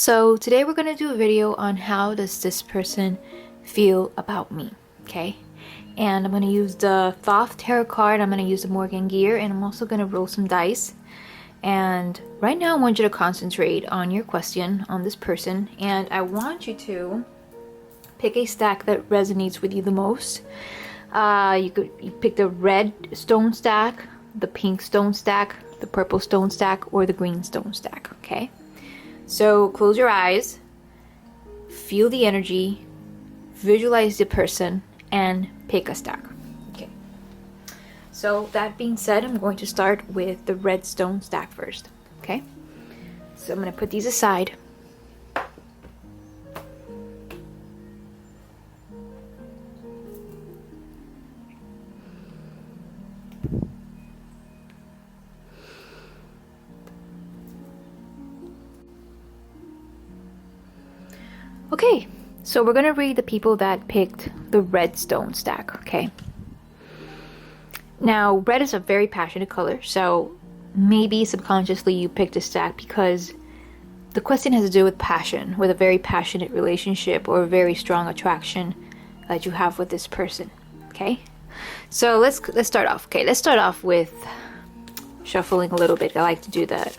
So today we're going to do a video on how does this person feel about me, okay? And I'm going to use the Thoth Tarot card, I'm going to use the Morgan Gear, and I'm also going to roll some dice. And right now I want you to concentrate on your question, on this person, and I want you to pick a stack that resonates with you the most. You pick the red stone stack, the pink stone stack, the purple stone stack, or the green stone stack, okay? So close your eyes, feel the energy, visualize the person, and pick a stack. Okay. So that being said, I'm going to start with the red stone stack first. Okay. So I'm going to put these aside. Okay, so we're going to read the people that picked the red stone stack, okay? Now, red is a very passionate color, so maybe subconsciously you picked a stack because the question has to do with passion, with a very passionate relationship or a very strong attraction that you have with this person, okay? So let's start off. Okay, let's start off with shuffling a little bit. I like to do that.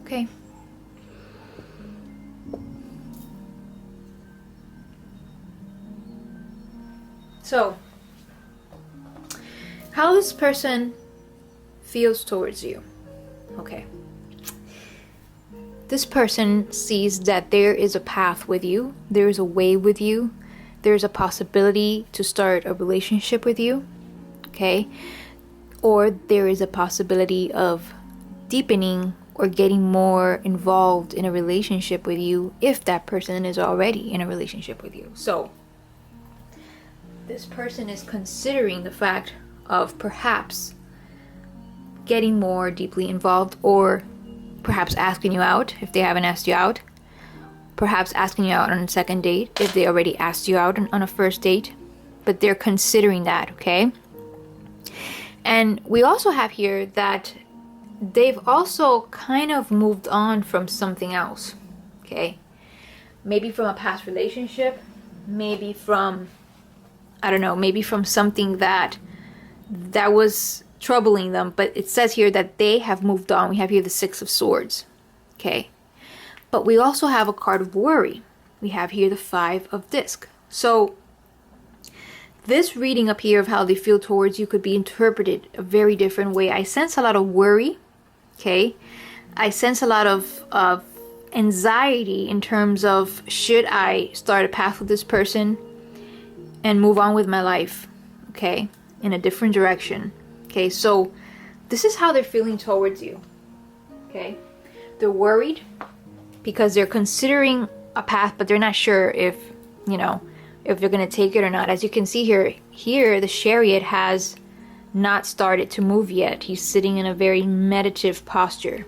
Okay. So, how this person feels towards you. Okay. This person sees that there is a path with you, there is a way with you, there's a possibility to start a relationship with you, okay? Or there is a possibility of deepening or getting more involved in a relationship with you if that person is already in a relationship with you. So this person is considering the fact of perhaps getting more deeply involved, or perhaps asking you out if they haven't asked you out, perhaps asking you out on a second date if they already asked you out on a first date, but they're considering that, okay? And we also have here that they've also kind of moved on from something else, okay? Maybe from a past relationship, maybe from, I don't know, maybe from something that was troubling them, but it says here that they have moved on. We have here the Six of Swords, okay? But we also have a card of worry. We have here the Five of Disc. So this reading up here of how they feel towards you could be interpreted a very different way. I sense a lot of worry. Okay, I sense a lot of anxiety in terms of, should I start a path with this person and move on with my life, okay, in a different direction. Okay, so this is how they're feeling towards you, okay? They're worried because they're considering a path, but they're not sure if, you know, if they're going to take it or not. As you can see here the Chariot has not started to move yet. He's sitting in a very meditative posture,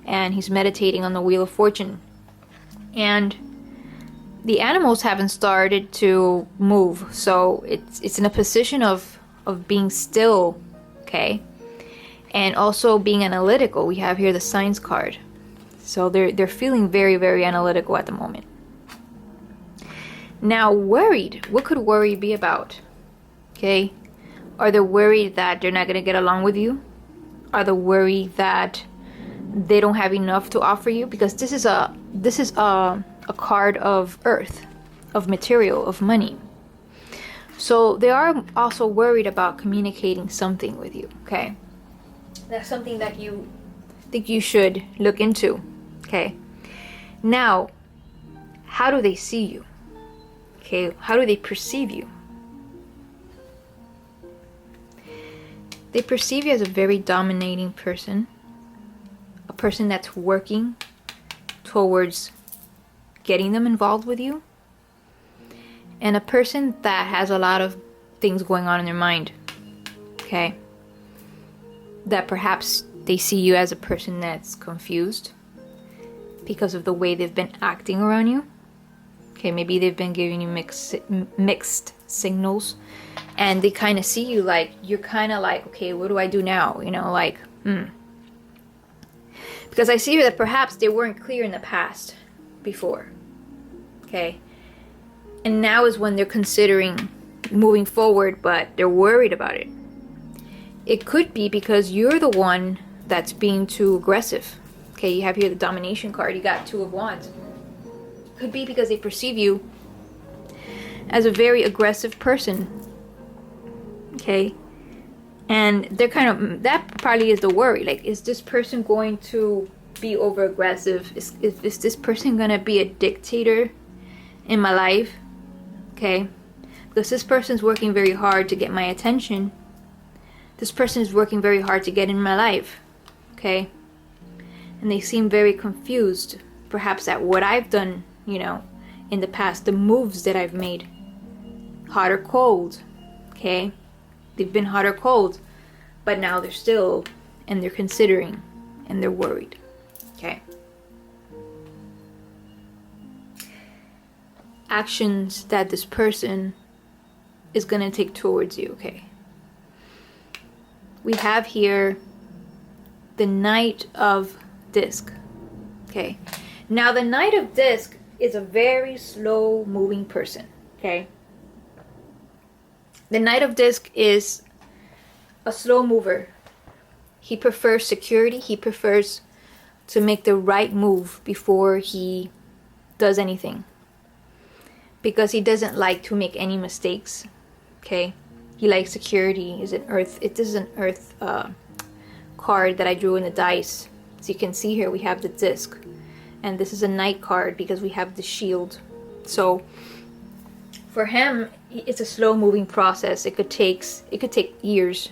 and he's meditating on the Wheel of Fortune, and the animals haven't started to move, so it's in a position of being still, okay, and also being analytical. We have here the Signs card, so they're feeling very, very analytical at the moment. Now, worried, what could worry be about? Okay, are they worried that they're not going to get along with you? Are they worried that they don't have enough to offer you? Because this is a card of earth, of material, of money. So they are also worried about communicating something with you, okay? That's something that you think you should look into, okay? Now, how do they see you? Okay, how do they perceive you? They perceive you as a very dominating person, a person that's working towards getting them involved with you, and a person that has a lot of things going on in their mind. Okay, that perhaps they see you as a person that's confused because of the way they've been acting around you. Okay, maybe they've been giving you mixed signals, and they kind of see you like, you're kind of like, okay, what do I do now? You know, like, Because I see that perhaps they weren't clear in the past before. Okay, and now is when they're considering moving forward, but they're worried about it. It could be because you're the one that's being too aggressive. Okay, you have here the domination card, you got 2 of Wands. Could be because they perceive you as a very aggressive person. Okay, and they're kind of, that probably is the worry. Like, is this person going to be over aggressive? Is this person gonna be a dictator in my life? Okay, because this person's working very hard to get my attention. This person is working very hard to get in my life. Okay, and they seem very confused, perhaps at what I've done, you know, in the past, the moves that I've made. Hot or cold. Okay, they've been hot or cold, but now they're still, and they're considering, and they're worried. Okay, actions that this person is gonna take towards you. Okay, we have here the Knight of Disc. Okay, now the Knight of Disc is a very slow moving person. Okay, the Knight of Disc is a slow mover. He prefers security. He prefers to make the right move before he does anything, because he doesn't like to make any mistakes. Okay, he likes security. This is an earth card that I drew in the dice. So you can see here we have the disc, and this is a Knight card because we have the shield. So for him, it's a slow moving process. It could take years.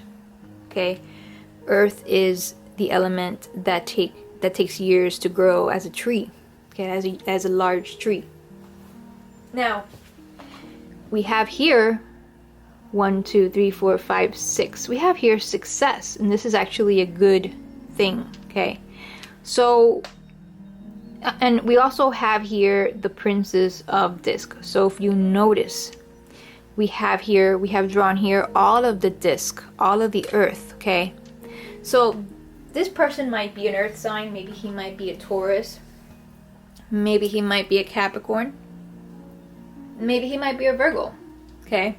Okay, earth is the element that takes years to grow as a tree. Okay, as a large tree. Now we have here 1, 2, 3, 4, 5, 6. We have here success, and this is actually a good thing. Okay, so, and we also have here the Princess of Disc. So if you notice, we have drawn here all of the disc, all of the earth. Okay, so this person might be an earth sign. Maybe he might be a Taurus. Maybe he might be a Capricorn. Maybe he might be a Virgo. Okay,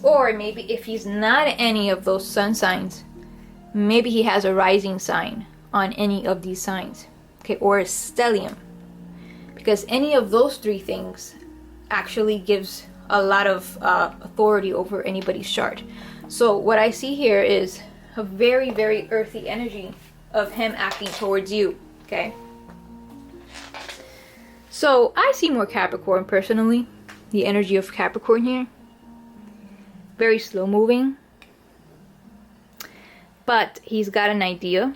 or maybe if he's not any of those sun signs, maybe he has a rising sign on any of these signs. Okay, or a stellium, because any of those 3 things actually gives a lot of authority over anybody's chart. So what I see here is a very, very earthy energy of him acting towards you. Okay, so I see more Capricorn personally. The energy of Capricorn here, very slow moving, but he's got an idea,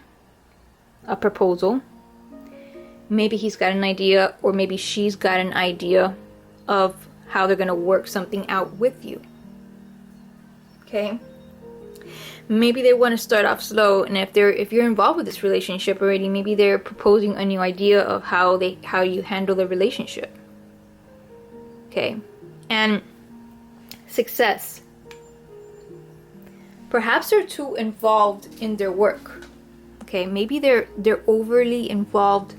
a proposal. Maybe he's got an idea, or maybe she's got an idea of how they're going to work something out with you. Okay, maybe they want to start off slow, and if you're involved with this relationship already, maybe they're proposing a new idea of how you handle the relationship. Okay, and success. Perhaps they're too involved in their work. Okay, maybe they're overly involved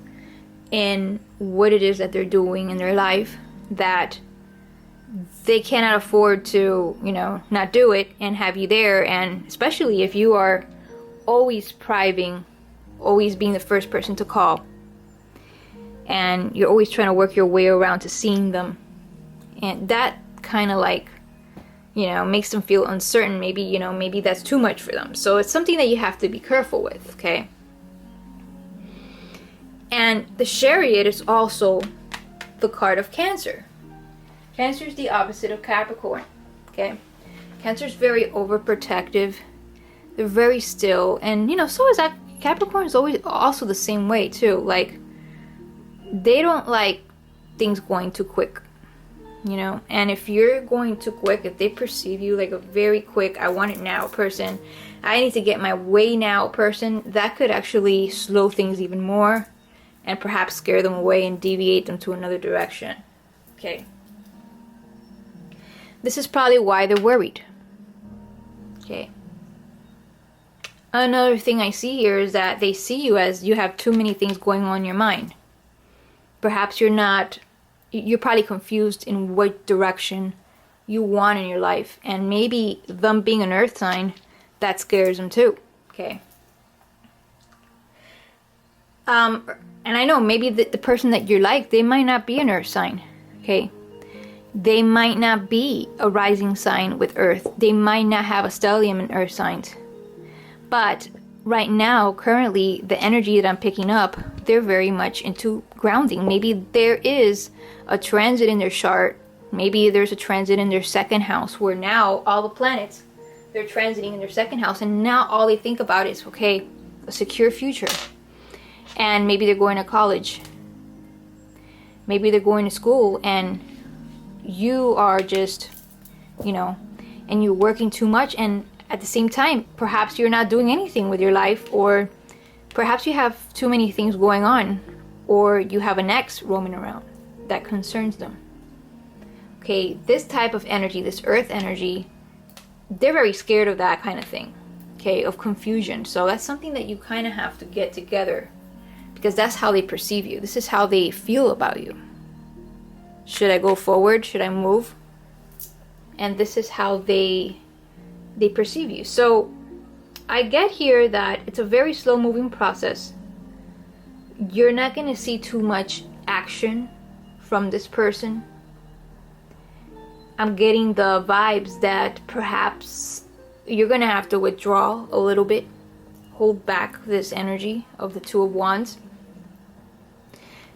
in what it is that they're doing in their life, that they cannot afford to, you know, not do it and have you there. And especially if you are always always being the first person to call, and you're always trying to work your way around to seeing them, and that kind of like, you know, makes them feel uncertain. Maybe, you know, maybe that's too much for them. So it's something that you have to be careful with. Okay, and the Chariot is also the card of Cancer. Cancer is the opposite of Capricorn. Okay, Cancer is very overprotective. They're very still, and so is that. Capricorn is always also the same way too. Like, they don't like things going too quick, and if you're going too quick, if they perceive you like a very quick, I want it now person, I need to get my way now person, that could actually slow things even more and perhaps scare them away and deviate them to another direction. Okay, this is probably why they're worried. Okay, another thing I see here is that they see you as you have too many things going on in your mind. Perhaps you're probably confused in what direction you want in your life. And maybe them being an earth sign, that scares them too. Okay. And I know maybe the person that you're like, they might not be an earth sign. Okay. They might not be a rising sign with earth. They might not have a stellium in earth signs. But right now, currently, the energy that I'm picking up, they're very much into grounding. Maybe there is a transit in their chart. Maybe there's a transit in their second house where now all the planets, they're transiting in their second house. And now all they think about is, okay, a secure future. And maybe they're going to college. Maybe they're going to school, and you are just, and you're working too much, and at the same time, perhaps you're not doing anything with your life, or perhaps you have too many things going on, or you have an ex roaming around that concerns them. Okay, this type of energy, this earth energy, they're very scared of that kind of thing. Okay, of confusion. So that's something that you kind of have to get together, because that's how they perceive you. This is how they feel about you. Should I go forward? Should I move? And this is how they perceive you. So I get here that it's a very slow moving process. You're not going to see too much action from this person. I'm getting the vibes that perhaps you're going to have to withdraw a little bit, hold back this energy of the Two of Wands.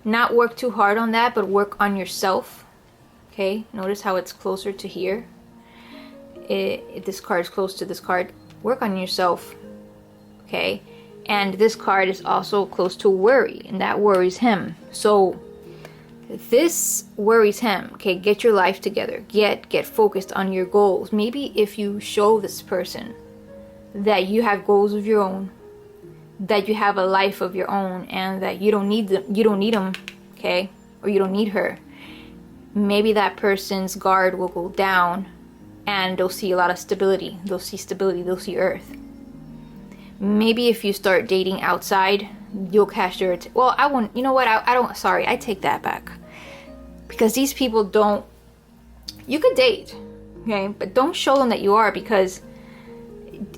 Not work too hard on that, but work on yourself. Okay, notice how it's closer to here. This card is close to this card. Work on yourself. Okay, and this card is also close to worry, and that worries him. So this worries him. Okay, get your life together. Get focused on your goals. Maybe if you show this person that you have goals of your own, that you have a life of your own, and that you don't need them, okay, or you don't need her, maybe that person's guard will go down, and they'll see a lot of stability. They'll see stability. They'll see earth. Maybe if you start dating outside, you'll catch their well, I won't. You know what? I don't. Sorry, I take that back. Because these people don't. You could date, okay, but don't show them that you are, because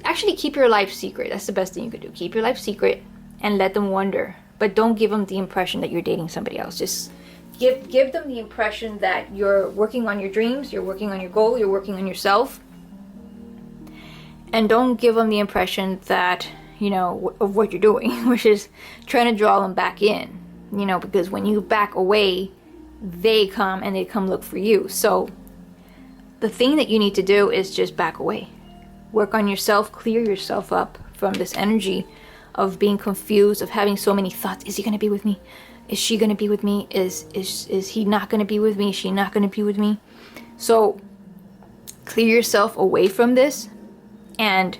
actually keep your life secret. That's the best thing you could do. Keep your life secret and let them wonder. But don't give them the impression that you're dating somebody else. Just give them the impression that you're working on your dreams, you're working on your goal, you're working on yourself. And don't give them the impression that, of what you're doing, which is trying to draw them back in. Because when you back away, they come and they come look for you. So the thing that you need to do is just back away. Work on yourself, clear yourself up from this energy of being confused, of having so many thoughts. Is he going to be with me? Is she going to be with me? Is he not going to be with me? Is she not going to be with me? So clear yourself away from this, and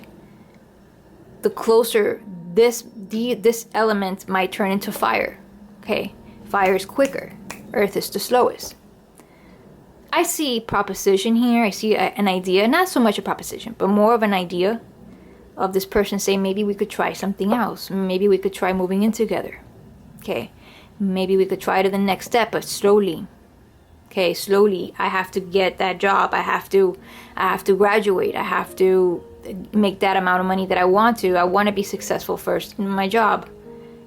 the closer this element might turn into fire. Okay, fire is quicker. Earth is the slowest. I see proposition here. I see an idea, not so much a proposition, but more of an idea of this person saying, maybe we could try something else. Maybe we could try moving in together. Okay, maybe we could try to the next step, but slowly. Okay, slowly. I have to get that job. I have to graduate. I have to make that amount of money that I want to. I want to be successful first in my job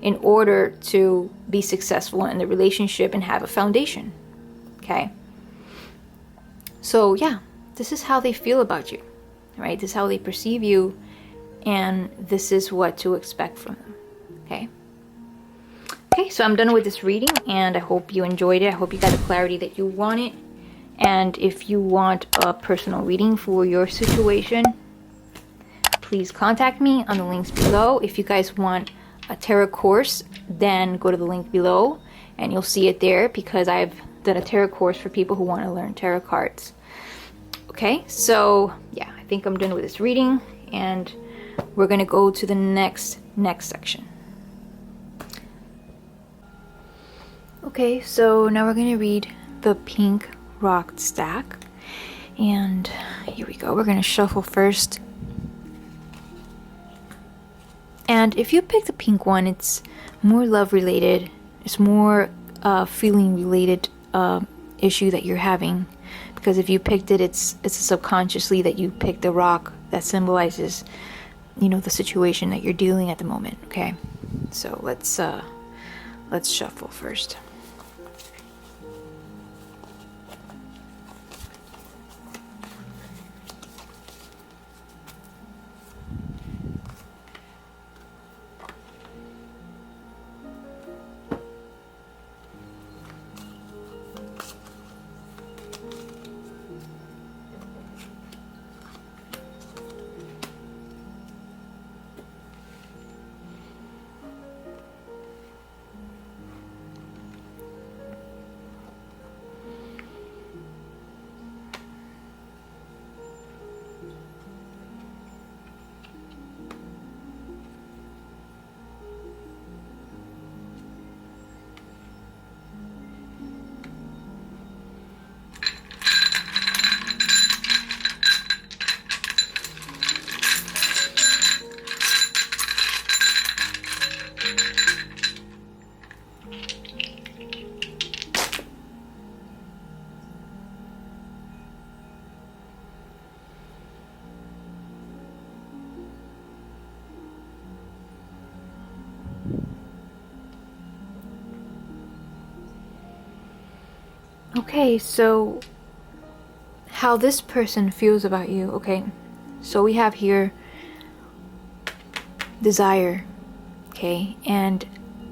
in order to be successful in the relationship and have a foundation. Okay. So yeah, this is how they feel about you, right? This is how they perceive you, and this is what to expect from them, okay? Okay, so I'm done with this reading, and I hope you enjoyed it. I hope you got the clarity that you wanted. And if you want a personal reading for your situation, please contact me on the links below. If you guys want a tarot course, then go to the link below and you'll see it there, because I've done a tarot course for people who want to learn tarot cards. Okay, so yeah, I think I'm done with this reading, and we're gonna go to the next section. Okay, so now we're gonna read the pink rock stack, and here we go. We're gonna shuffle first. And if you pick the pink one, it's more love related. It's more feeling related issue that you're having. Because if you picked it, it's subconsciously that you picked the rock that symbolizes, you know, the situation that you're dealing at the moment. Okay, so let's shuffle first. Okay, so how this person feels about you. Okay, so we have here desire. Okay, and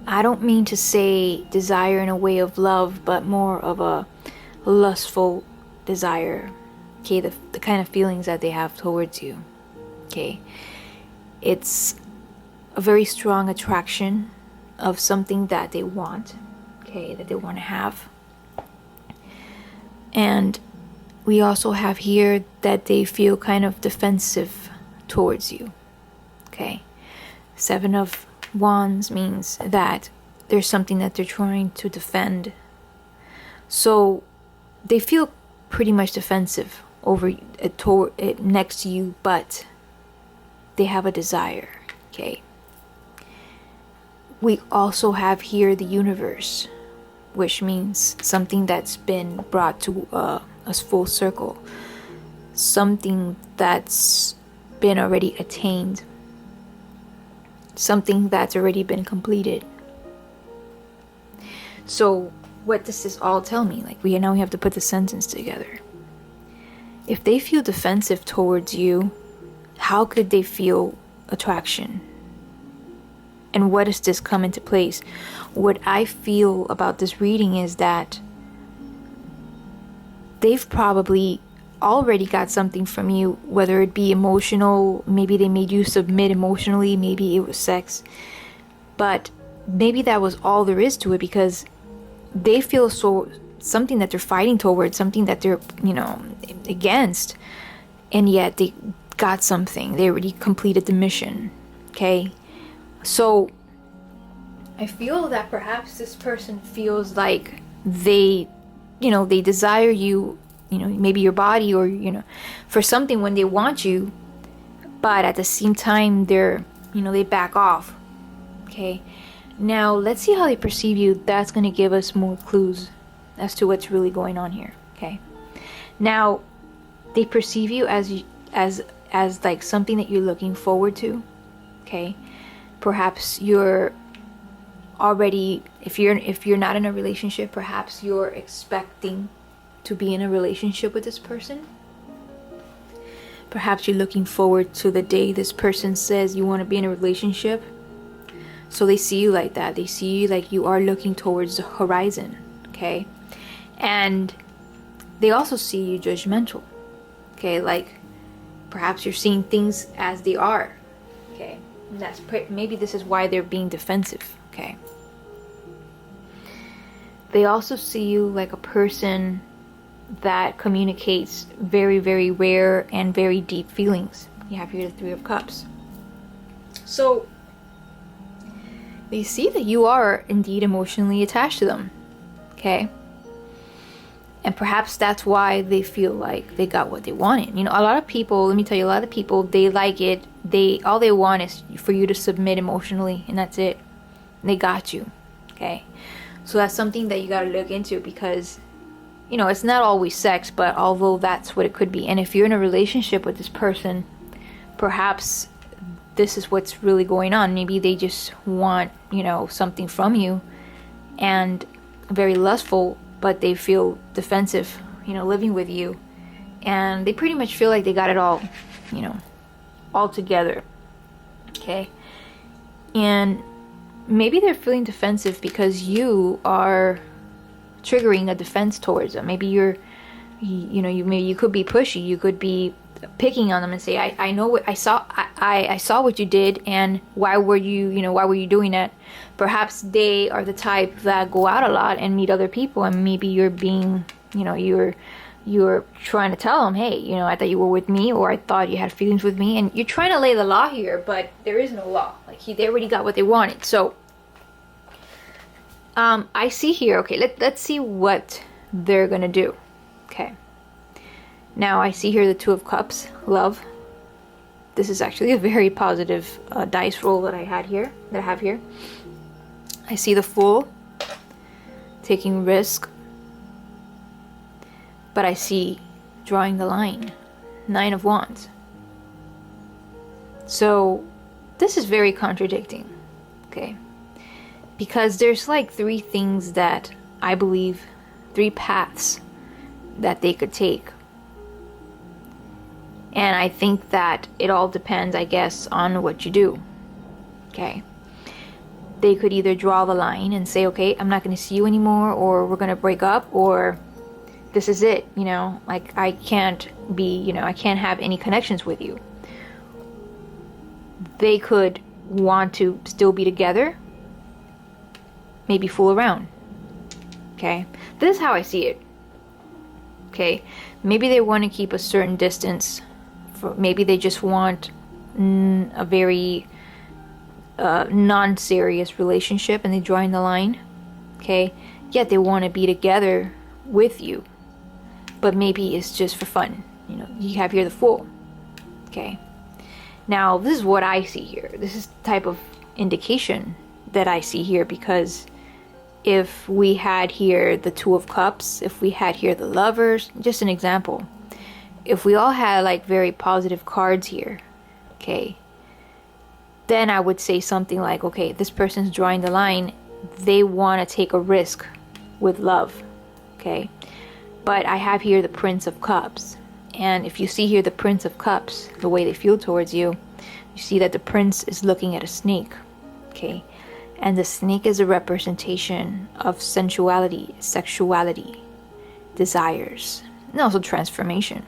I don't mean to say desire in a way of love, but more of a lustful desire. Okay, the kind of feelings that they have towards you. Okay, it's a very strong attraction of something that they want. Okay, that they want to have. And we also have here that they feel kind of defensive towards you. Okay, 7 of Wands means that there's something that they're trying to defend. So they feel pretty much defensive over next to you, but they have a desire. Okay, we also have here the universe, which means something that's been brought to a full circle, something that's been already attained, something that's already been completed. So what does this all tell me? Like, we have to put the sentence together. If they feel defensive towards you, how could they feel attraction? And what does this come into place? What I feel about this reading is that they've probably already got something from you, whether it be emotional, maybe they made you submit emotionally, maybe it was sex, but maybe that was all there is to it, because they feel something that they're fighting towards, something that they're, against, and yet they got something. They already completed the mission. Okay, so I feel that perhaps this person feels like they desire you, maybe your body, or for something when they want you, but at the same time they back off. Okay, now let's see how they perceive you. That's going to give us more clues as to what's really going on here. Okay, now they perceive you as like something that you're looking forward to. Okay, perhaps you're already, if you're not in a relationship, perhaps you're expecting to be in a relationship with this person. Perhaps you're looking forward to the day this person says you want to be in a relationship. So they see you like that. They see you like you are looking towards the horizon. Okay, and they also see you judgmental. Okay, like perhaps you're seeing things as they are. Okay, and that's maybe this is why they're being defensive. Okay, they also see you like a person that communicates very, very rare and very deep feelings. You have here the Three of Cups. So they see that you are indeed emotionally attached to them. Okay, and perhaps that's why they feel like they got what they wanted. You know, a lot of people, let me tell you, a lot of people, they like it. All they want is for you to submit emotionally, and that's it. They got you. Okay, so that's something that you got to look into, because you know, it's not always sex, but although that's what it could be. And if you're in a relationship with this person, perhaps this is what's really going on. Maybe they just want, you know, something from you, and very lustful, but they feel defensive, you know, living with you. And they pretty much feel like they got it all, you know, all together. Okay. And maybe they're feeling defensive because you are triggering a defense towards them. Maybe maybe you could be pushy, you could be picking on them and say, I know what I saw what you did, and why were you doing that? Perhaps they are the type that go out a lot and meet other people, and maybe you're being, you know, you're trying to tell them, hey, you know, I thought you were with me, or I thought you had feelings with me, and you're trying to lay the law here, but there is no law. Like they already got what they wanted. So I see here, okay, let's see what they're gonna do. Okay, now I see here the Two of Cups, love. This is actually a very positive dice roll that I have here. I see the Fool, taking risk, but I see drawing the line, Nine of Wands. So this is very contradicting, okay? Because there's like three things that I believe, three paths that they could take. And I think that it all depends, I guess, on what you do. Okay. They could either draw the line and say, okay, I'm not going to see you anymore, or we're going to break up, or this is it, you know, like I can't have any connections with you. They could want to still be together, maybe fool around. Okay, this is how I see it. Okay, maybe they want to keep a certain distance. Maybe they just want a very non-serious relationship, and they're drawing the line. Okay, yet they want to be together with you, but maybe it's just for fun. You know, you have here the Fool. Okay, now this is what I see here. This is the type of indication that I see here, because if we had here the Two of Cups, if we had here the Lovers, just an example, if we all had like very positive cards here, okay, then I would say something like, okay, this person's drawing the line, they want to take a risk with love. Okay, but I have here the Prince of Cups, and if you see here the Prince of Cups, the way they feel towards you, you see that the prince is looking at a snake. Okay, and the snake is a representation of sensuality, sexuality, desires, and also transformation.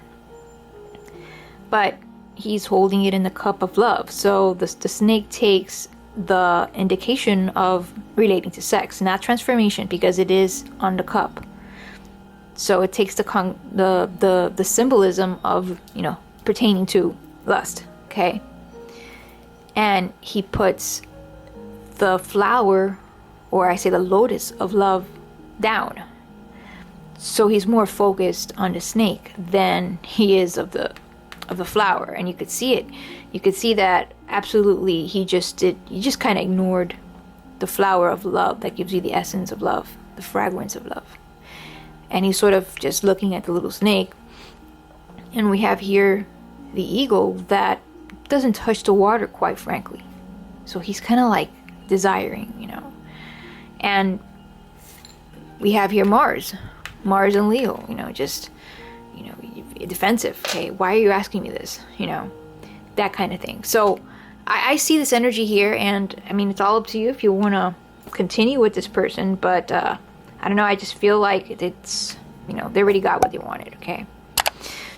But he's holding it in the cup of love. So the snake takes the indication of relating to sex, not transformation, because it is on the cup. So it takes the symbolism of, you know, pertaining to lust. Okay, and he puts the flower, or I say the lotus of love, down. So he's more focused on the snake than he is of the flower, and you could see it. You could see that absolutely he just kind of ignored the flower of love that gives you the essence of love, the fragrance of love. And he's sort of just looking at the little snake. And we have here the eagle that doesn't touch the water, quite frankly. So he's kind of like desiring, you know. And we have here Mars and Leo, you know, just, you know, defensive. Okay, why are you asking me this? You know, that kind of thing. So I see this energy here, and I mean, it's all up to you if you want to continue with this person, but I don't know, I just feel like it's you know, they already got what they wanted, okay?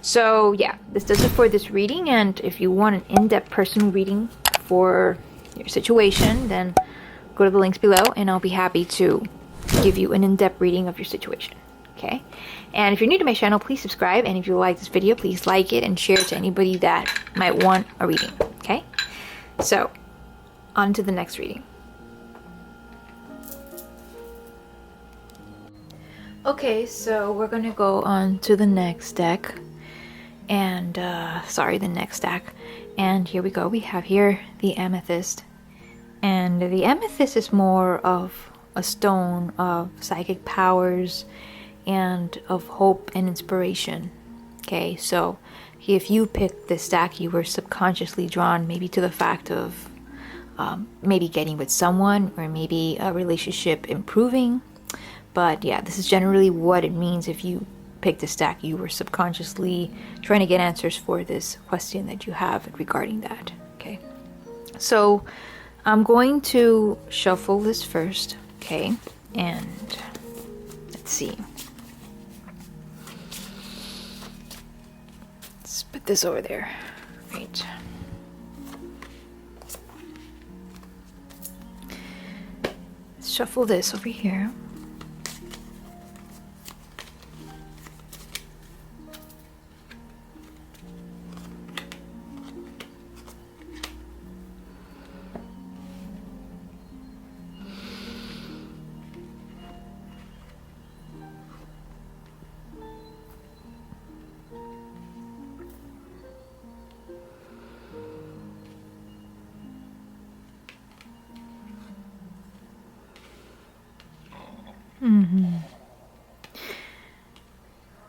So yeah, this does it for this reading, and if you want an in-depth personal reading for your situation, then go to the links below and I'll be happy to give you an in-depth reading of your situation, okay? And if you're new to my channel, please subscribe, and if you like this video, please like it and share it to anybody that might want a reading, okay? So, on to the next reading. Okay, so we're gonna go on to the next deck, and the next deck, and here we go. We have here the amethyst, and the amethyst is more of a stone of psychic powers and of hope and inspiration. Okay, so if you picked this deck, you were subconsciously drawn maybe to the fact of maybe getting with someone, or maybe a relationship improving. But yeah, this is generally what it means. If you picked this deck, you were subconsciously trying to get answers for this question that you have regarding that. Okay, so I'm going to shuffle this first, okay, and let's see. Let's put this over there. Right. Let's shuffle this over here.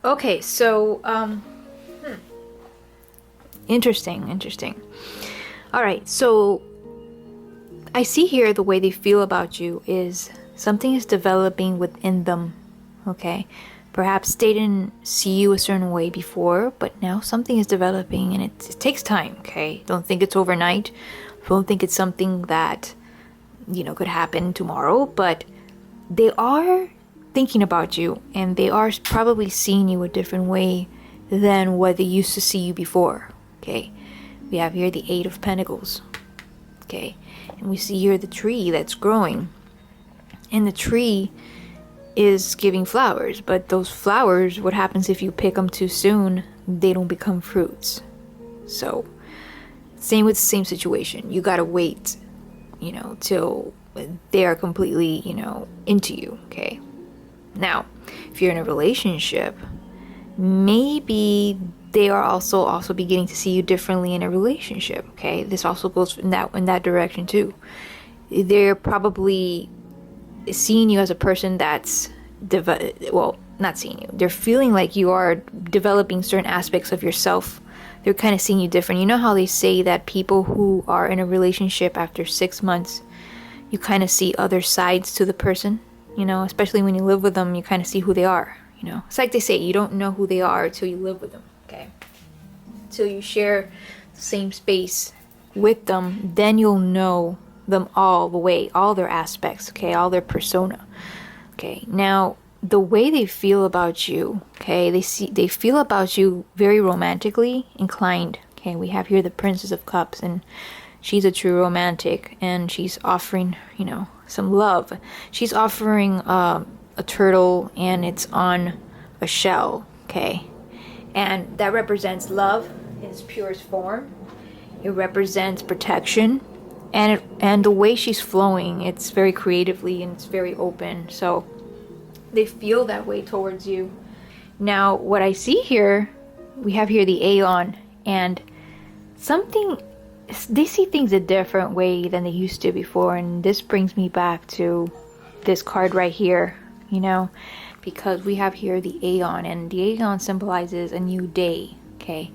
Okay, so interesting. All right, so I see here the way they feel about you is something is developing within them. Okay, perhaps they didn't see you a certain way before, but now something is developing, and it takes time. Okay, don't think it's overnight. Don't think it's something that, you know, could happen tomorrow, but they are thinking about you, and they are probably seeing you a different way than what they used to see you before. Okay, we have here the Eight of Pentacles. Okay, and we see here the tree that's growing, and the tree is giving flowers, but those flowers, what happens if you pick them too soon? They don't become fruits. So same with the same situation, you gotta wait, you know, till they are completely, you know, into you. Okay, now if you're in a relationship, maybe they are also beginning to see you differently in a relationship. Okay, this also goes in that direction too. They're probably seeing you as a person that's not seeing you, they're feeling like you are developing certain aspects of yourself. They're kind of seeing you different. You know how they say that people who are in a relationship after 6 months, you kind of see other sides to the person, you know, especially when you live with them, you kind of see who they are, you know. It's like they say, you don't know who they are until you live with them, okay? Till you share the same space with them, then you'll know them all the way, all their aspects, okay, all their persona. Okay, now the way they feel about you, okay, they feel about you very romantically inclined. Okay, we have here the Princess of Cups, and she's a true romantic, and she's offering, you know, some love. She's offering a turtle, and it's on a shell. Okay, and that represents love in its purest form. It represents protection, and the way she's flowing, it's very creatively and it's very open. So they feel that way towards you. Now what I see here, we have here the Aeon, and they see things a different way than they used to before. And this brings me back to this card right here, you know, because we have here the Aeon, and the Aeon symbolizes a new day. Okay,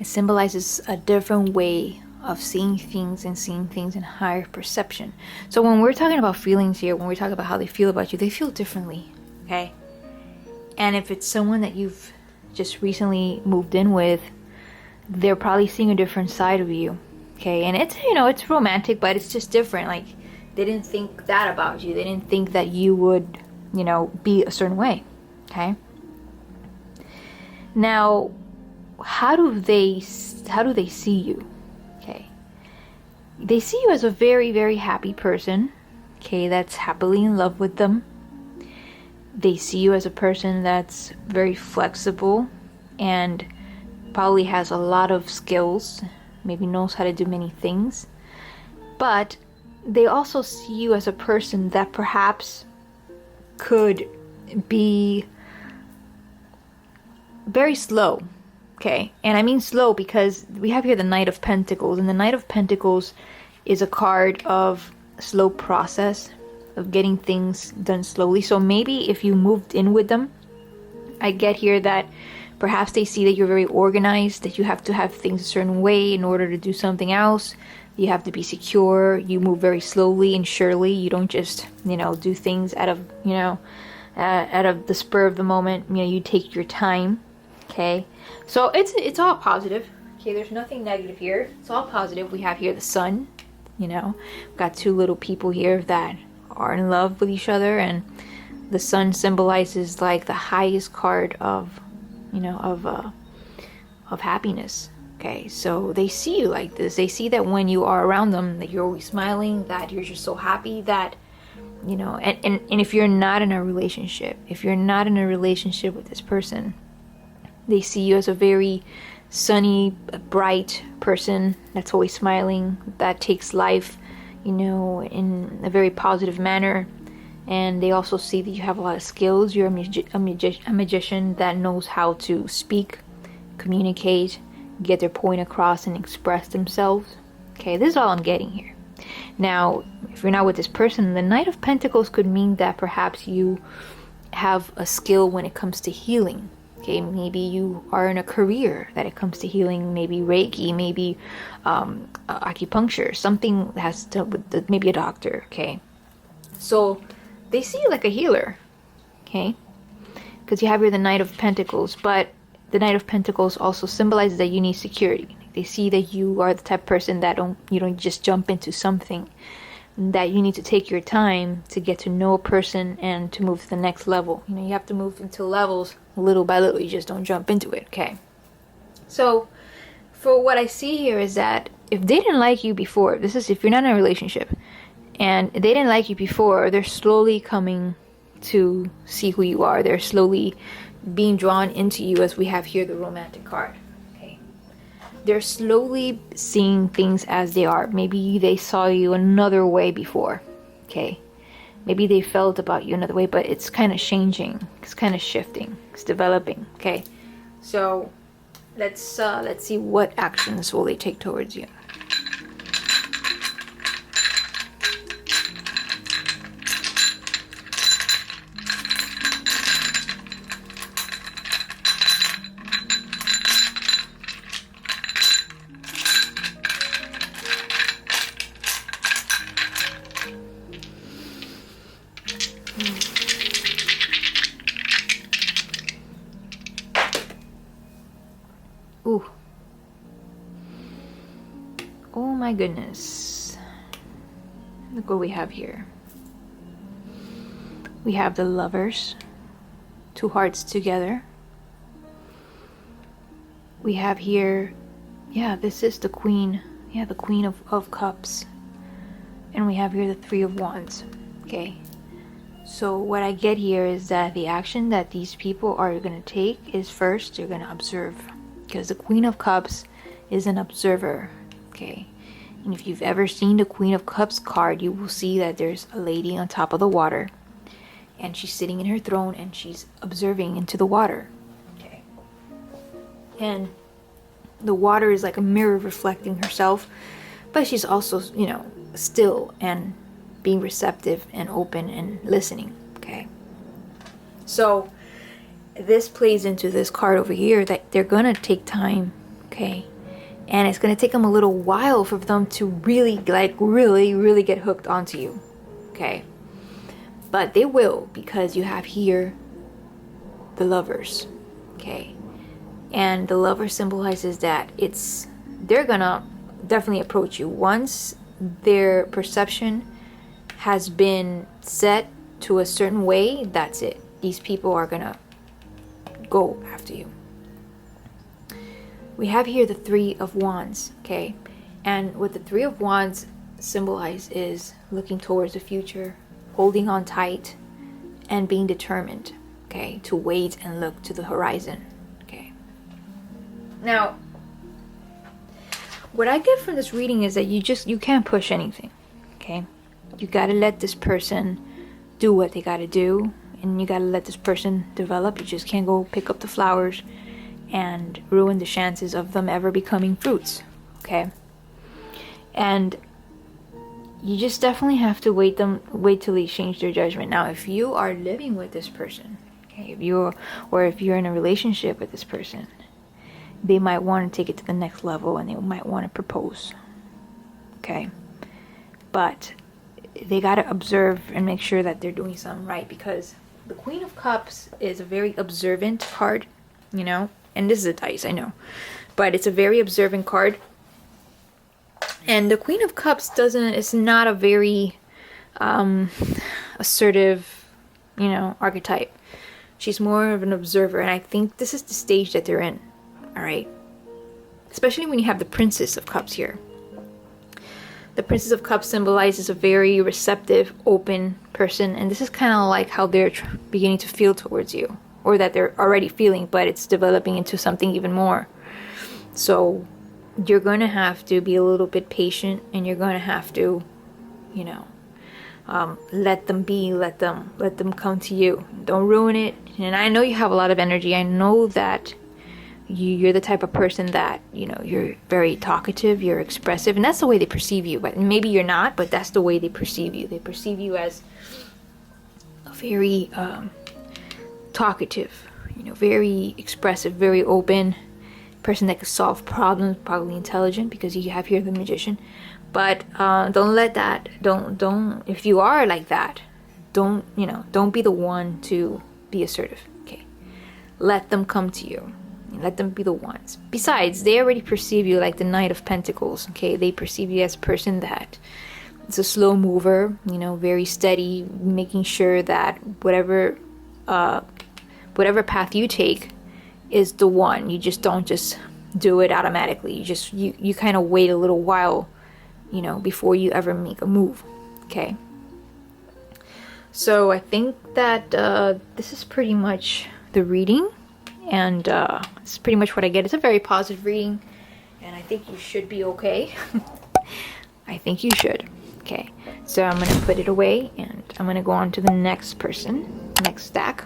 it symbolizes a different way of seeing things and seeing things in higher perception. So when we're talking about feelings here, when we talk about how they feel about you, they feel differently. Okay, and if it's someone that you've just recently moved in with, they're probably seeing a different side of you. Okay, and it's, you know, it's romantic, but it's just different. Like, they didn't think that about you. They didn't think that you would, you know, be a certain way. Okay, Now, how do they see you? Okay. They see you as a very, very happy person, okay, that's happily in love with them. They see you as a person that's very flexible and probably has a lot of skills, maybe knows how to do many things. But they also see you as a person that perhaps could be very slow. Okay, and I mean slow because we have here the Knight of Pentacles, and the Knight of Pentacles is a card of slow process, of getting things done slowly. So maybe if you moved in with them, I get here that perhaps they see that you're very organized, that you have to have things a certain way in order to do something else. You have to be secure, you move very slowly and surely. You don't just, do things out of the spur of the moment. You take your time. Okay, so it's all positive. Okay, there's nothing negative here. It's all positive. We have here the sun. We've got two little people here that are in love with each other, and the sun symbolizes like the highest card of happiness. Okay, so they see you like this. They see that when you are around them, that you're always smiling, that you're just so happy, that and if you're not in a relationship, with this person, they see you as a very sunny, bright person that's always smiling, that takes life, in a very positive manner. And they also see that you have a lot of skills. You're a magician that knows how to speak, communicate, get their point across, and express themselves. Okay, this is all I'm getting here. Now, if you're not with this person, the Knight of Pentacles could mean that perhaps you have a skill when it comes to healing. Okay, maybe you are in a career that it comes to healing, maybe Reiki, maybe acupuncture, something that has to with maybe a doctor. Okay, so they see you like a healer. Okay, because you have here the Knight of Pentacles, but the Knight of Pentacles also symbolizes that you need security. They see that you are the type of person that you don't just jump into something, that you need to take your time to get to know a person and to move to the next level. You have to move into levels little by little. You just don't jump into it. Okay, so for what I see here is that if they didn't like you before, this is if you're not in a relationship and they didn't like you before, they're slowly coming to see who you are. They're slowly being drawn into you, as we have here the Romantic card. Okay, they're slowly seeing things as they are. Maybe they saw you another way before. Okay, maybe they felt about you another way, but it's kind of changing, it's kind of shifting, it's developing. Okay, so let's see what actions will they take towards you. Ooh. Oh my goodness. Look what we have here. We have the Lovers. Two hearts together. We have here, this is the Queen. Yeah, the Queen of Cups. And we have here the Three of Wands. Okay. So what I get here is that the action that these people are going to take is first, they're going to observe. Because the Queen of Cups is an observer. Okay. And if you've ever seen the Queen of Cups card, you will see that there's a lady on top of the water. And she's sitting in her throne and she's observing into the water. Okay. And the water is like a mirror reflecting herself. But she's also, still and being receptive and open and listening. Okay. So this plays into this card over here that they're gonna take time. Okay. And it's gonna take them a little while for them to really get hooked onto you. Okay. But they will, because you have here the Lovers. Okay. And the Lover symbolizes that they're gonna definitely approach you once their perception has been set to a certain way. That's it. These people are gonna go after you. we have here the Three of Wands, okay? And what the Three of Wands symbolize is looking towards the future, holding on tight, and being determined, okay, to wait and look to the horizon, okay? Now, what I get from this reading is that you can't push anything, okay? You gotta let this person do what they gotta do, and you gotta let this person develop. You just can't go pick up the flowers and ruin the chances of them ever becoming fruits, okay? And you just definitely have to wait till they change their judgment. Now, if you are living with this person, okay, if you're in a relationship with this person, they might want to take it to the next level and they might want to propose, okay? But they got to observe and make sure that they're doing something right, because the Queen of Cups is a very observant card, you know? And this is a dice, I know. But it's a very observant card. And the Queen of Cups it's not a very assertive, you know, archetype. She's more of an observer, and I think this is the stage that they're in, all right? Especially when you have the Princess of Cups here. The Princess of Cups symbolizes a very receptive, open person, and this is kind of like how they're beginning to feel towards you, or that they're already feeling, but it's developing into something even more. So you're going to have to be a little bit patient, and you're going to have to, you know, let them be, let them come to you. Don't ruin it. And I know you have a lot of energy. I know that you're the type of person that, you know, you're very talkative, you're expressive, and that's the way they perceive you. But maybe you're not, but that's the way they perceive you. They perceive you as a very talkative, you know, very expressive, very open person that can solve problems, probably intelligent, because you have here the Magician. But don't let that, don't, if you are like that, don't be the one to be assertive, okay? Let them come to you. Let them be the ones. Besides, they already perceive you like the Knight of Pentacles, okay? They perceive you as a person that is a slow mover, you know, very steady, making sure that whatever path you take is the one. You just don't just do it automatically. You kind of wait a little while, you know, before you ever make a move, okay? So I think that this is pretty much the reading. And it's pretty much what I get. It's a very positive reading, and I think you should be okay. I think you should. Okay, so I'm gonna put it away, and I'm gonna go on to the next person, next stack.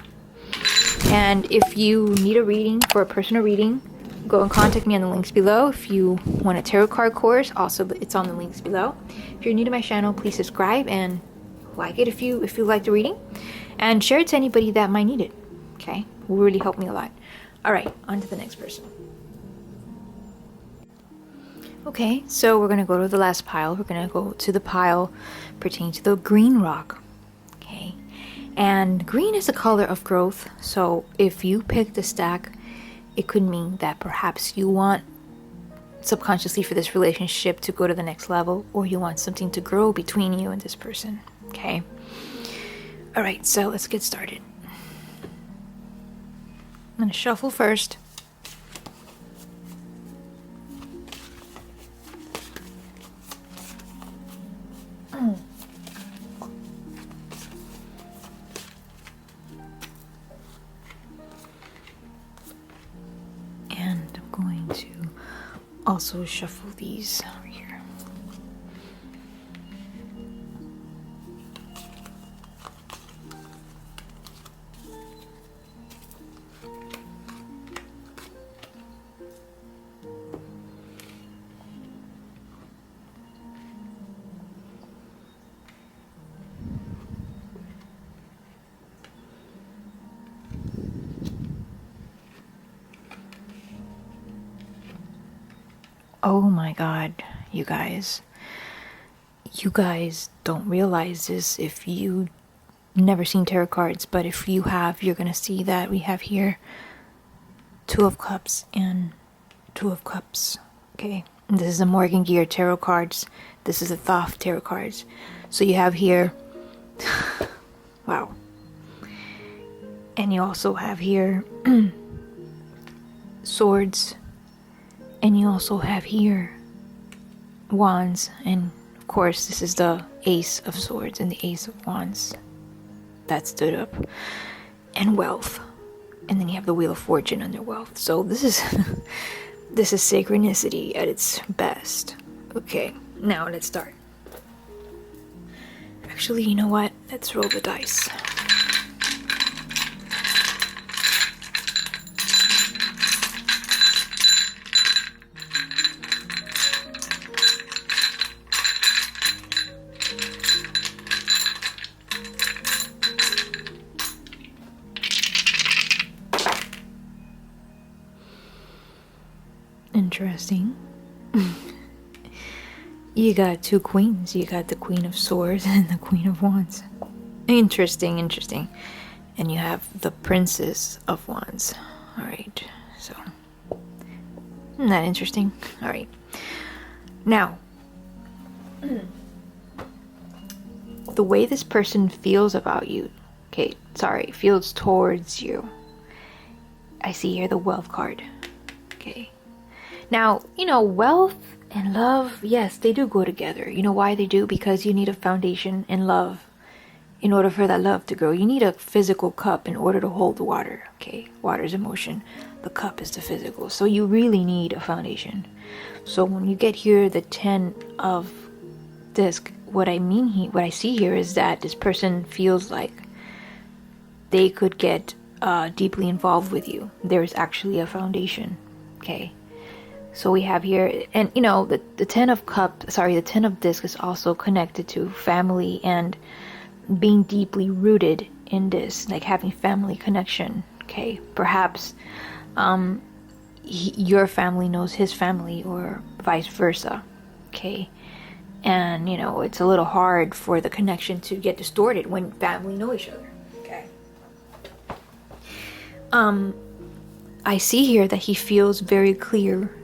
And if you need a reading, for a personal reading, go and contact me on the links below. If you want a tarot card course, also it's on the links below. If you're new to my channel, please subscribe and like it if you like the reading, and share it to anybody that might need it. Okay, it will really help me a lot. All right, on to the next person. Okay, so we're gonna go to the last pile. We're gonna go to the pile pertaining to the green rock. Okay, and green is the color of growth. So if you pick the stack, it could mean that perhaps you want subconsciously for this relationship to go to the next level, or you want something to grow between you and this person. Okay. All right, so let's get started. I'm going to shuffle first. And I'm going to also shuffle these over here. Oh my god, you guys don't realize this if you never seen tarot cards, but if you have, you're gonna see that we have here Two of Cups and Two of Cups. Okay, and this is the Morgan Gear tarot cards. This is the Thoth tarot cards. So you have here wow, and you also have here swords And you also have here Wands, and of course this is the Ace of Swords and the Ace of Wands that stood up, and wealth. And then you have the Wheel of Fortune under wealth. So this is this is synchronicity at its best. Okay, now let's start. Actually, you know what? Let's roll the dice. Interesting. You got two queens. You got the Queen of Swords and the Queen of Wands. Interesting. And you have the Princess of Wands. Alright, so. Isn't that interesting? Alright. Now, the way this person feels about you, feels towards you. I see here the Wealth card. Okay. Now, wealth and love, yes, they do go together. You know why they do? Because you need a foundation in love in order for that love to grow. You need a physical cup in order to hold the water. Okay, water is emotion. The cup is the physical. So you really need a foundation. So when you get here, the 10 of disc, what I see here is that this person feels like they could get deeply involved with you. There is actually a foundation. Okay. So we have here, and the 10 of cups, the 10 of disc is also connected to family and being deeply rooted in this, like having family connection. Okay, perhaps your family knows his family or vice versa. Okay, and it's a little hard for the connection to get distorted when family know each other. Okay. I see here that he feels very clear,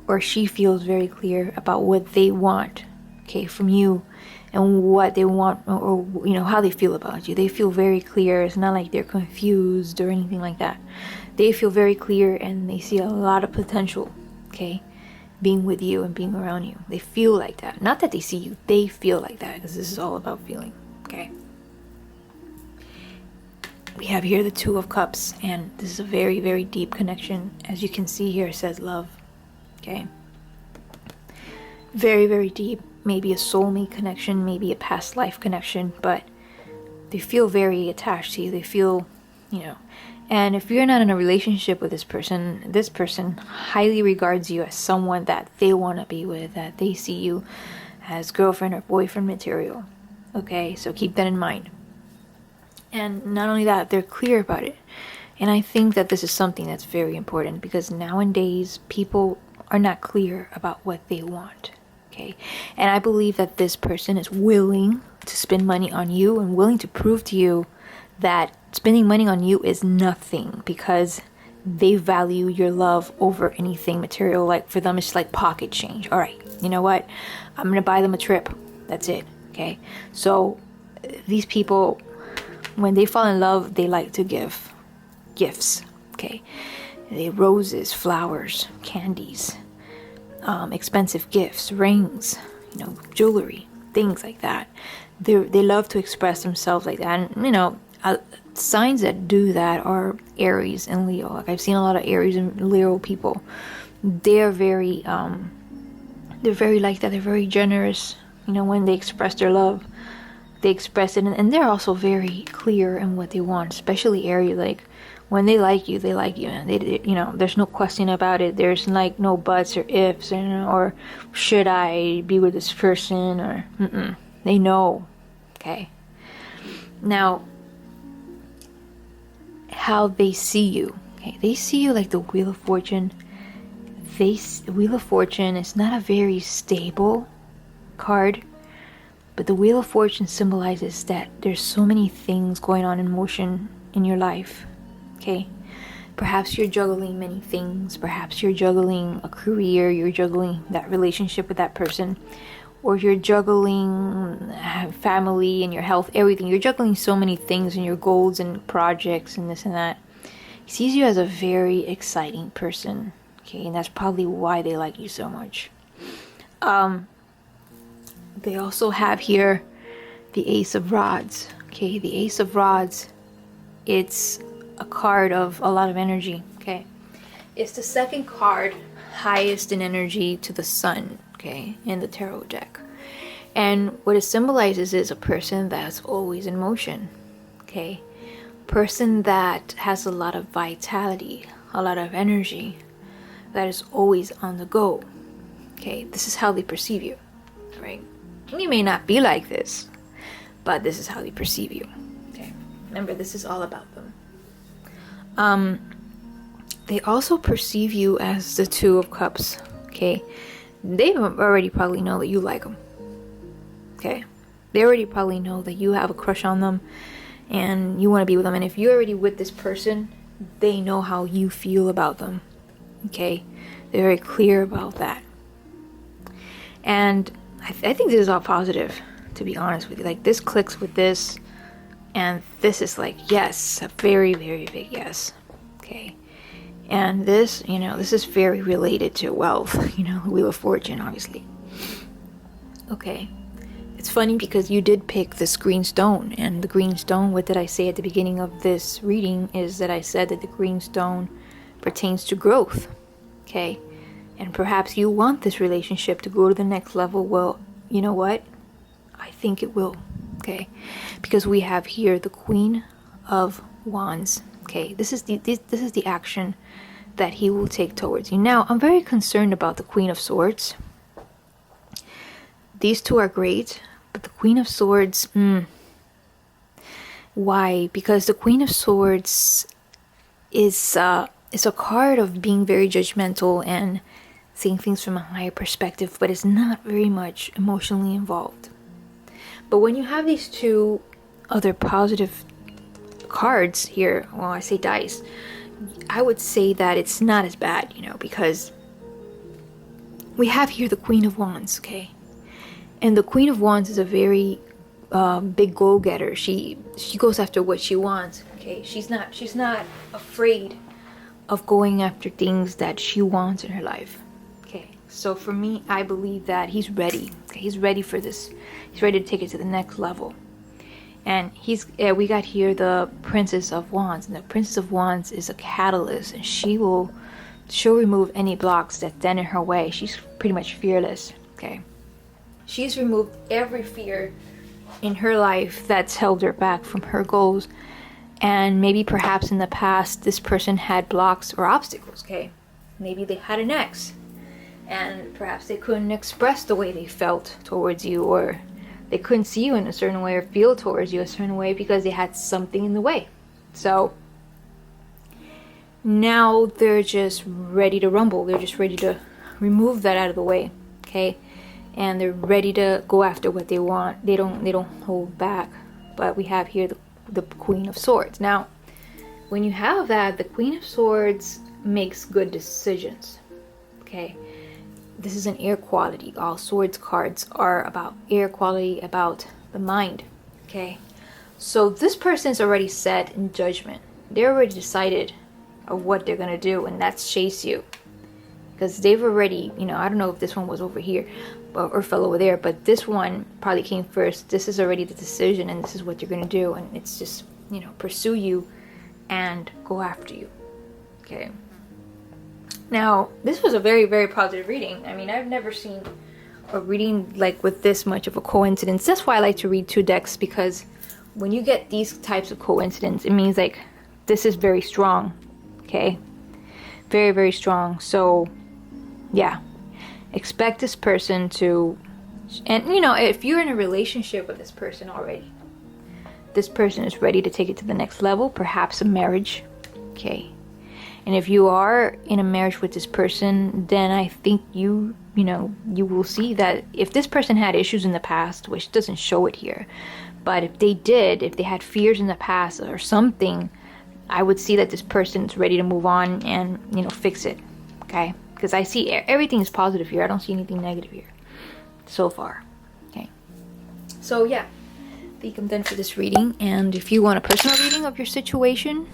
or she feels very clear about what they want, okay, from you, and what they want, or how they feel about you. They feel very clear. It's not like they're confused or anything like that. They feel very clear, and they see a lot of potential, okay, being with you and being around you. They feel like that. Not that they see you, they feel like that, because this is all about feeling. Okay. We have here the 2 of Cups, and this is a very, very deep connection. As you can see here, it says love. Okay, very, very deep. Maybe a soulmate connection, maybe a past life connection, but they feel very attached to you. They feel, and if you're not in a relationship with this person highly regards you as someone that they want to be with, that they see you as girlfriend or boyfriend material. Okay, so keep that in mind. And not only that, they're clear about it. And I think that this is something that's very important, because nowadays people are not clear about what they want. Okay, and I believe that this person is willing to spend money on you and willing to prove to you that spending money on you is nothing, because they value your love over anything material. Like for them, it's like pocket change. All right, you know what? I'm gonna buy them a trip. That's it. Okay, so these people, when they fall in love, they like to give gifts. Okay, roses, flowers, candies, expensive gifts, rings, jewelry, things like that. They love to express themselves like that. And signs that do that are Aries and Leo. Like I've seen a lot of Aries and Leo people. They're very like that. They're very generous. When they express their love, they express it, and they're also very clear in what they want. Especially Aries, like when they like you, and they there's no question about it. There's like no buts or ifs, or should I be with this person, or they know. Okay, now how they see you. Okay, they see you like the Wheel of Fortune. Wheel of Fortune is not a very stable card, but the Wheel of Fortune symbolizes that there's so many things going on in motion in your life. Okay, perhaps you're juggling many things. Perhaps you're juggling a career, you're juggling that relationship with that person, or you're juggling family and your health, everything. You're juggling so many things and your goals and projects and this and that. He sees you as a very exciting person. Okay, and that's probably why they like you so much. They also have here the Ace of Rods. Okay, the Ace of Rods, it's a card of a lot of energy. Okay, it's the second card highest in energy to the Sun, okay, in the tarot deck. And what it symbolizes is a person that's always in motion, okay, person that has a lot of vitality, a lot of energy, that is always on the go. Okay, this is how they perceive you, right? You may not be like this, but this is how they perceive you. Okay, remember, this is all about them. They also perceive you as the Two of Cups. Okay, they already probably know that you like them. Okay, they already probably know that you have a crush on them and you want to be with them. And if you're already with this person, they know how you feel about them. Okay, they're very clear about that. And I think this is all positive, to be honest with you. Like, this clicks with this, and this is like, yes, a very, very big yes. Okay, and this, you know, this is very related to wealth, you know, the Wheel of Fortune, obviously. Okay, it's funny because you did pick this green stone, and the green stone, what did I say at the beginning of this reading, is that I said that the green stone pertains to growth. Okay, and perhaps you want this relationship to go to the next level. Well, you know what? I think it will. Okay, because we have here the Queen of Wands. Okay, this is the action that he will take towards you. Now, I'm very concerned about the Queen of Swords. These two are great, but the Queen of Swords, why? Because the Queen of Swords is a card of being very judgmental and seeing things from a higher perspective, but it's not very much emotionally involved. But when you have these two other positive cards here, well, I say dice, I would say that it's not as bad, you know, because we have here the Queen of Wands, okay? And the Queen of Wands is a very big goal-getter. She goes after what she wants, okay? She's not afraid of going after things that she wants in her life. Okay, so for me, I believe that he's ready. Okay, he's ready for this. He's ready to take it to the next level. And we got here the Princess of Wands, and the Princess of Wands is a catalyst, and she'll remove any blocks that stand in her way. She's pretty much fearless. Okay, she's removed every fear in her life that's held her back from her goals. And maybe perhaps in the past this person had blocks or obstacles. Okay, maybe they had an ex, and perhaps they couldn't express the way they felt towards you, or they couldn't see you in a certain way or feel towards you a certain way because they had something in the way. So now they're just ready to rumble. They're just ready to remove that out of the way. Okay, and they're ready to go after what they want. They don't hold back. But we have here the Queen of Swords. Now, when you have that, the Queen of Swords makes good decisions. Okay, this is an air quality. All swords cards are about air quality, about the mind. Okay, so this person's already set in judgment. They're already decided of what they're gonna do, and that's chase you, because they've already, you know, I don't know if this one was over here or fell over there, but this one probably came first. This is already the decision, and this is what you're gonna do, and it's just, you know, pursue you and go after you. Okay, now this was a very, very positive reading. I mean, I've never seen a reading like with this much of a coincidence. That's why I like to read two decks, because when you get these types of coincidence, it means like this is very strong. Okay, very, very strong. So yeah, expect this person to, and you know, if you're in a relationship with this person already, this person is ready to take it to the next level, perhaps a marriage. Okay, and if you are in a marriage with this person, then I think you will see that if this person had issues in the past, which doesn't show it here, but if they had fears in the past or something, I would see that this person is ready to move on and, you know, fix it. Okay, because I see everything is positive here. I don't see anything negative here so far. Okay, so yeah, I think I'm done for this reading. And if you want a personal reading of your situation,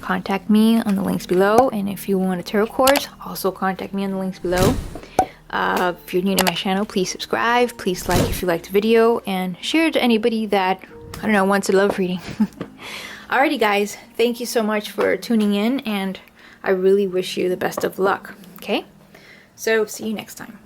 contact me on the links below. And if you want a tarot course, also contact me on the links below. If you're new to my channel, please subscribe. Please like if you liked the video, and share it to anybody that, I don't know, wants a love reading. Alrighty guys, thank you so much for tuning in, and I really wish you the best of luck. Okay? So see you next time.